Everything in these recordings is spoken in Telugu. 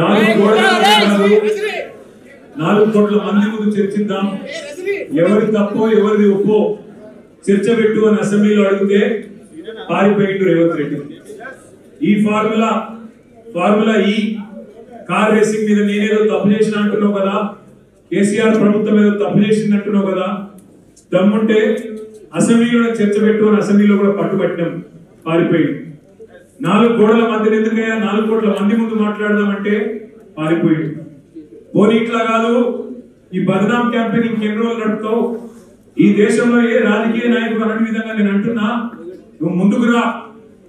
4 కోట్ల మంది ముందు చర్చిద్దాం, ఎవరి తప్పో ఎవరిది ఒప్పో చర్చ పెట్టు అని అసెంబ్లీలో అడిగితే పారిపోయిండు రేవంత్ రెడ్డి. ఈ ఫార్ములా ఈ కార్ రేసింగ్ మీద నేనేదో తప్పు చేసిన అంటున్నావు కదా, కేసీఆర్ ప్రభుత్వం ఏదో తప్పు చేసింది అంటున్నావు కదా, దమ్ముంటే అసెంబ్లీలో చర్చ పెట్టు అని అసెంబ్లీలో కూడా పట్టుబట్టినాం, పారిపోయింది. 4 కోట్ల మందిని ఎందుకయ్యా 4 కోట్ల మంది ముందు మాట్లాడదామంటే పారిపోయింది. పోనీ ఇట్లా కాదు, ఈ బదనాం క్యాంపెయిన్ ఇంకెన్ని రోజులు నడుపుతావు, ఈ దేశంలో ఏ రాజకీయ నాయకుడు అనే విధంగా నేను అంటున్నా, నువ్వు ముందుకు రా,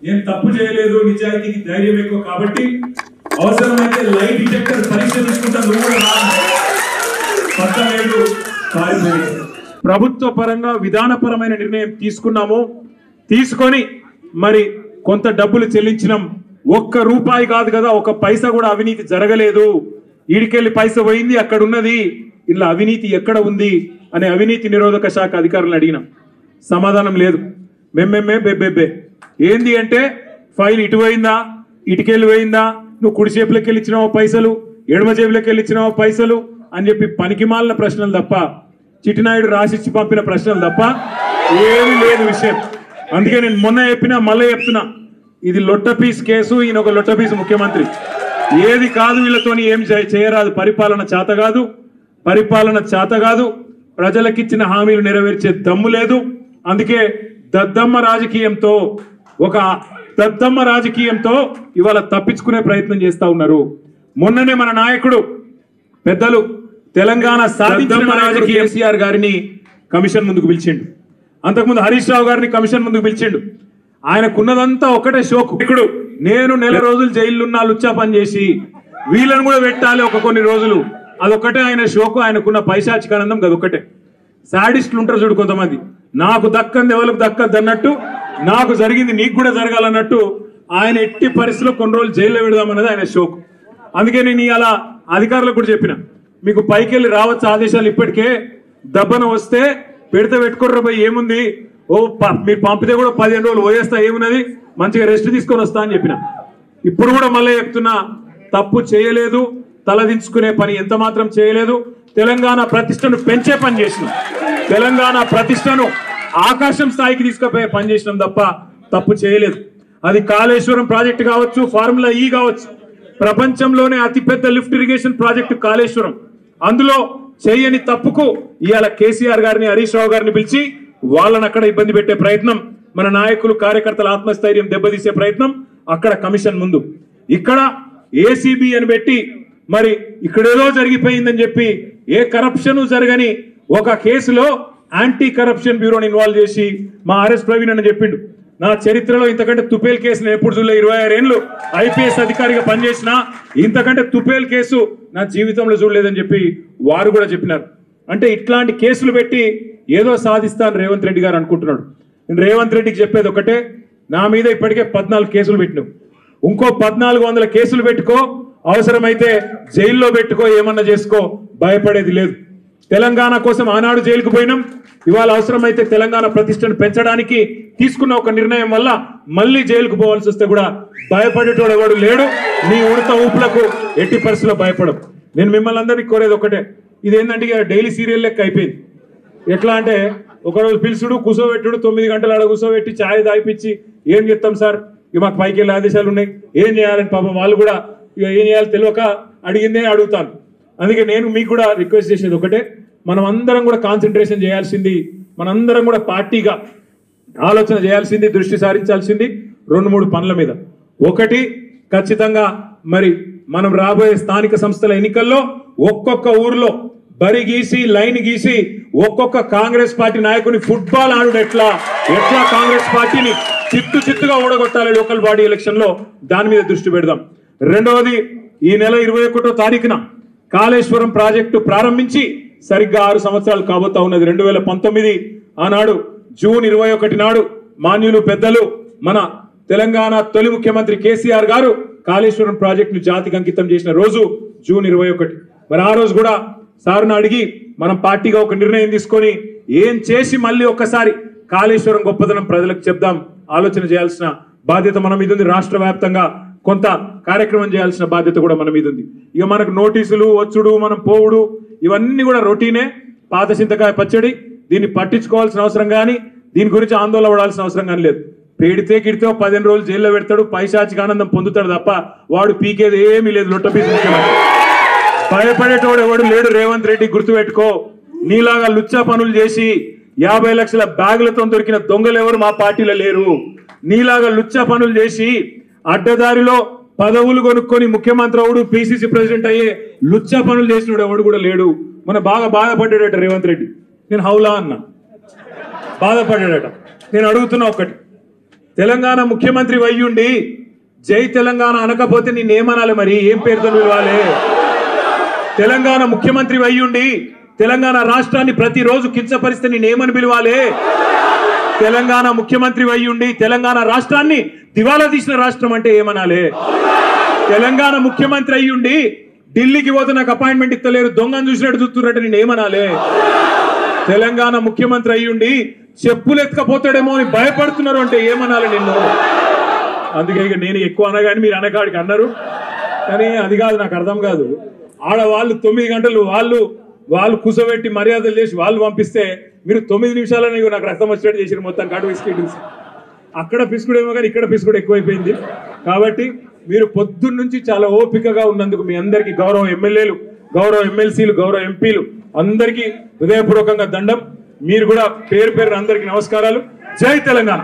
నేను తప్పు చేయలేదు, నిజాయితీకి ధైర్యం ఎక్కువ కాబట్టి అవసరమైతే లైట్ డిటెక్టర్ పరీక్ష తీసుకుంటా, నువ్వు కూడా పారిపోయింది. ప్రభుత్వ పరంగా విధానపరమైన నిర్ణయం తీసుకున్నాము, తీసుకొని మరి కొంత డబ్బులు చెల్లించినాం. 1 రూపాయి కాదు కదా, 1 పైసా కూడా అవినీతి జరగలేదు. ఈడికెళ్ళి పైస పోయింది, అక్కడ ఉన్నది, ఇలా అవినీతి ఎక్కడ ఉంది అనే అవినీతి నిరోధక శాఖ అధికారులను అడిగినాం, సమాధానం లేదు. బెబ్బెబ్బే ఏంది అంటే ఫైల్ ఇటు పోయిందా, ఇటుకెళ్ళి పోయిందా, నువ్వు కుడి చేపులకి వెళ్ళి ఇచ్చినావో పైసలు, ఎడమ చేపులకి వెళ్ళి ఇచ్చినావో పైసలు అని చెప్పి పనికిమాలిన ప్రశ్నలు తప్ప, చిట్టినాయుడు రాసిచ్చి పంపిన ప్రశ్నలు తప్ప ఏమీ లేదు విషయం. అందుకే నేను మొన్న చెప్పినా మళ్ళీ చెప్తున్నా, ఇది లొట్టపీస్ కేసు, ఈయన ఒక లొట్టపీస్ ముఖ్యమంత్రి. ఏది కాదు వీళ్ళతోని ఏం చేయరాదు, పరిపాలన చేత కాదు, ప్రజలకిచ్చిన హామీలు నెరవేర్చే దమ్ము లేదు. అందుకే దద్దమ్మ రాజకీయంతో ఇవాళ తప్పించుకునే ప్రయత్నం చేస్తా ఉన్నారు. మొన్ననే మన నాయకుడు పెద్దలు తెలంగాణ సాధించిన రాజకీయ కేసీఆర్ గారిని కమిషన్ ముందుకు పిలిచిండు, అంతకుముందు హరీష్ రావు గారిని కమిషన్ ముందుకు పిలిచిండు. ఆయనకున్నదంతా ఒకటే షోకు, ఇక్కడ నేను నెల రోజులు జైలున్నా లుచ్చా పని చేసి వీళ్ళని కూడా పెట్టాలి కొన్ని రోజులు, అదొక్కటే ఆయన షోకు. ఆయనకున్న పైశాచికానందం అదొక్కటే. సాడిస్టులు ఉంటారు చూడు కొంతమంది, నాకు దక్కంది ఎవరికి దక్కద్దు అన్నట్టు, నాకు జరిగింది నీకు కూడా జరగాలన్నట్టు ఆయన ఎట్టి పరిస్థితుల్లో కొన్ని రోజులు జైల్లో పెడదామన్నది ఆయన షోకు. అందుకే నేను ఇలా అధికారులకు కూడా చెప్పిన, మీకు పైకి వెళ్ళి రావచ్చు ఆదేశాలు, ఇప్పటికే దబ్బన వస్తే పెడితే పెట్టుకోర్రా పోయి ఏముంది, మీరు పంపితే కూడా 15 రోజులు పోయేస్తా, ఏమున్నది మంచిగా రెస్ట్ తీసుకొని వస్తా అని చెప్పిన. ఇప్పుడు కూడా మళ్ళీ చెప్తున్నా, తప్పు చేయలేదు, తలదించుకునే పని ఎంత మాత్రం చేయలేదు. తెలంగాణ ప్రతిష్టను పెంచే పని చేసినాం, తెలంగాణ ప్రతిష్టను ఆకాశం స్థాయికి తీసుకుపోయే పని చేసినాం తప్ప తప్పు చేయలేదు. అది కాళేశ్వరం ప్రాజెక్టు కావచ్చు, ఫార్ములా ఈ కావచ్చు, ప్రపంచంలోనే అతిపెద్ద లిఫ్ట్ ఇరిగేషన్ ప్రాజెక్టు కాళేశ్వరం. అందులో చేయని తప్పుకు ఇవాళ కేసీఆర్ గారిని హరీష్ రావు గారిని పిలిచి వాళ్ళని అక్కడ ఇబ్బంది పెట్టే ప్రయత్నం, మన నాయకులు కార్యకర్తల ఆత్మస్థైర్యం దెబ్బతీసే ప్రయత్నం అక్కడ కమిషన్ ముందు. ఇక్కడ ఏసీబీ అని పెట్టి మరి ఇక్కడేదో జరిగిపోయిందని చెప్పి ఏ కరప్షన్ జరగని ఒక కేసులో యాంటీ కరప్షన్ బ్యూరోని ఇన్వాల్వ్ చేసి మా ఆర్ఎస్ ప్రవీణ్ అని చెప్పిండు, నా చరిత్రలో ఇంతకంటే తుపేల్ కేసును ఎప్పుడు చూడలే, 26 ఏళ్ళు ఐపీఎస్ అధికారిగా పనిచేసిన ఇంతకంటే తుపేల్ కేసు నా జీవితంలో చూడలేదని చెప్పి వారు కూడా చెప్పినారు. అంటే ఇట్లాంటి కేసులు పెట్టి ఏదో సాధిస్తాను రేవంత్ రెడ్డి గారు అనుకుంటున్నాడు. నేను రేవంత్ రెడ్డికి చెప్పేది ఒకటే, నా మీద ఇప్పటికే 14 కేసులు పెట్టినావు, ఇంకో 1400 కేసులు పెట్టుకో, అవసరమైతే జైల్లో పెట్టుకో, ఏమన్నా చేసుకో, భయపడేది లేదు. తెలంగాణ కోసం ఆనాడు జైలుకు పోయినాం, ఇవాళ అవసరమైతే తెలంగాణ ప్రతిష్టను పెంచడానికి తీసుకున్న ఒక నిర్ణయం వల్ల మళ్ళీ జైలుకు పోవాల్సి వస్తే కూడా భయపడేటోడు ఎవడు లేడు. నీ ఉడత ఊపులకు ఎట్టి పరిస్థితుల్లో భయపడం. నేను మిమ్మల్ని అందరినీ కోరేది ఒకటే, ఇదేంటంటే డైలీ సీరియల్ లెక్క అయిపోయింది. ఎట్లా అంటే ఒకరోజు పిలుచుడు, కూర్చోబెట్టుడు, 9 గంటలు ఆడ కూర్చోబెట్టి ఛాయ్ దాయిపించి ఏం చెప్తాం సార్, ఇక మాకు పైకి వెళ్ళే ఆదేశాలు ఉన్నాయి, ఏం చేయాలని పాపం వాళ్ళు కూడా ఇక ఏం చేయాలి తెలియక అడిగిందే అడుగుతాను. అందుకే నేను మీకు కూడా రిక్వెస్ట్ చేసేది ఒకటే, మనం అందరం కూడా కాన్సన్ట్రేషన్ చేయాల్సింది, మనందరం కూడా పార్టీగా ఆలోచన చేయాల్సింది, దృష్టి సారించాల్సింది 2-3 పనుల మీద. ఒకటి, ఖచ్చితంగా మరి మనం రాబోయే స్థానిక సంస్థల ఎన్నికల్లో ఒక్కొక్క ఊర్లో బరి గీసి లైన్ గీసి ఒక్కొక్క కాంగ్రెస్ పార్టీ నాయకుని ఫుట్బాల్ ఆడు ఎట్లా కాంగ్రెస్ పార్టీని చిత్తుగా ఓడగొట్టాలి లోకల్ బాడీ ఎలక్షన్ లో, దాని మీద దృష్టి పెడదాం. రెండవది, ఈ నెల 21వ తారీఖున కాళేశ్వరం ప్రాజెక్టు ప్రారంభించి సరిగ్గా 6 సంవత్సరాలు కాబోతా ఉన్నది. 2019 ఆనాడు జూన్ 21 నాడు మాన్యులు పెద్దలు మన తెలంగాణ తొలి ముఖ్యమంత్రి కేసీఆర్ గారు కాళేశ్వరం ప్రాజెక్టును జాతికి అంకితం చేసిన రోజు జూన్ 21. మరి ఆ రోజు కూడా సార్ను అడిగి మనం పార్టీగా ఒక నిర్ణయం తీసుకొని ఏం చేసి మళ్ళీ ఒక్కసారి కాళేశ్వరం గొప్పదనం ప్రజలకు చెప్దాం, ఆలోచన చేయాల్సిన బాధ్యత మన మీద ఉంది. రాష్ట్ర వ్యాప్తంగా కొంత కార్యక్రమం చేయాల్సిన బాధ్యత కూడా మన మీద ఉంది. ఇక మనకు నోటీసులు వచ్చుడు మనం పోవుడు ఇవన్నీ కూడా రొటీనే. పాత చింతకాయ పచ్చడి, దీన్ని పట్టించుకోవాల్సిన అవసరం కానీ దీని గురించి ఆందోళన పడాల్సిన అవసరం కానీ లేదు. పెడితే గిడితే 15 రోజులు జైల్లో పెడతాడు, పైశాచిక ఆనందం పొందుతాడు తప్ప వాడు పీకేది ఏమీ లేదు. లొట్టపీసు భయపడేటోడు ఎవడు లేడు. రేవంత్ రెడ్డి గుర్తుపెట్టుకో, నీలాగా లుచ్చా పనులు చేసి 50 లక్షల బ్యాగులతో దొరికిన దొంగలు ఎవరు మా పార్టీలో లేరు. నీలాగా లుచ్చా పనులు చేసి అడ్డదారిలో పదవులు కొనుక్కొని ముఖ్యమంత్రి అవుడు, పిసిసి ప్రెసిడెంట్ అయ్యే లుచ్చా పనులు చేసినాడు ఎవడు కూడా లేడు. మన బాగా బాధపడ్డాడట రేవంత్ రెడ్డి. నేను హౌలా అన్నా, బాధపడ్డాడట. నేను అడుగుతున్నా ఒక్కటి, తెలంగాణ ముఖ్యమంత్రి అయ్యుండి జై తెలంగాణ అనకపోతే నేనేమనాలి? మరి ఏం పేరుతో పిలవాలి? తెలంగాణ ముఖ్యమంత్రి అయ్యుండి తెలంగాణ రాష్ట్రాన్ని ప్రతిరోజు కించపరిస్తే నేనేమని పిలవాలి? తెలంగాణ ముఖ్యమంత్రి అయ్యుండి తెలంగాణ రాష్ట్రాన్ని దివాలా తీసిన రాష్ట్రం అంటే ఏమనాలి? తెలంగాణ ముఖ్యమంత్రి అయ్యుండి ఢిల్లీకి పోతే నాకు అపాయింట్మెంట్ ఇస్తలేరు, దొంగను చూసినట్టు చూస్తున్నట్టు నేనేమనాలి? తెలంగాణ ముఖ్యమంత్రి అయ్యుండి చెప్పులు ఎత్తుకపోతాడేమో అని భయపడుతున్నారు అంటే ఏమనాలి నిన్ను? అందుకే ఇక నేను ఎక్కువ అనగాని మీరు అనకాడికి అన్నారు, కానీ అది కాదు, నాకు అర్థం కాదు. ఆడవాళ్ళు 9 గంటలు వాళ్ళు కూసబెట్టి మర్యాదలు చేసి వాళ్ళు పంపిస్తే మీరు 9 నిమిషాలని నాకు రక్తం వచ్చేట్టు చేసారు. మొత్తానికి అటు విసికేసి అక్కడ పిసుకుడేమో కానీ ఇక్కడ పిసుకుడు ఎక్కువైపోయింది. కాబట్టి మీరు పొద్దున్న నుంచి చాలా ఓపికగా ఉన్నందుకు మీ అందరికీ గౌరవ ఎమ్మెల్యేలు, గౌరవ ఎమ్మెల్సీలు, గౌరవ ఎంపీలు అందరికీ హృదయపూర్వకంగా దండం. మీరు కూడా పేరు పేరు అందరికీ నమస్కారాలు. జై తెలంగాణ.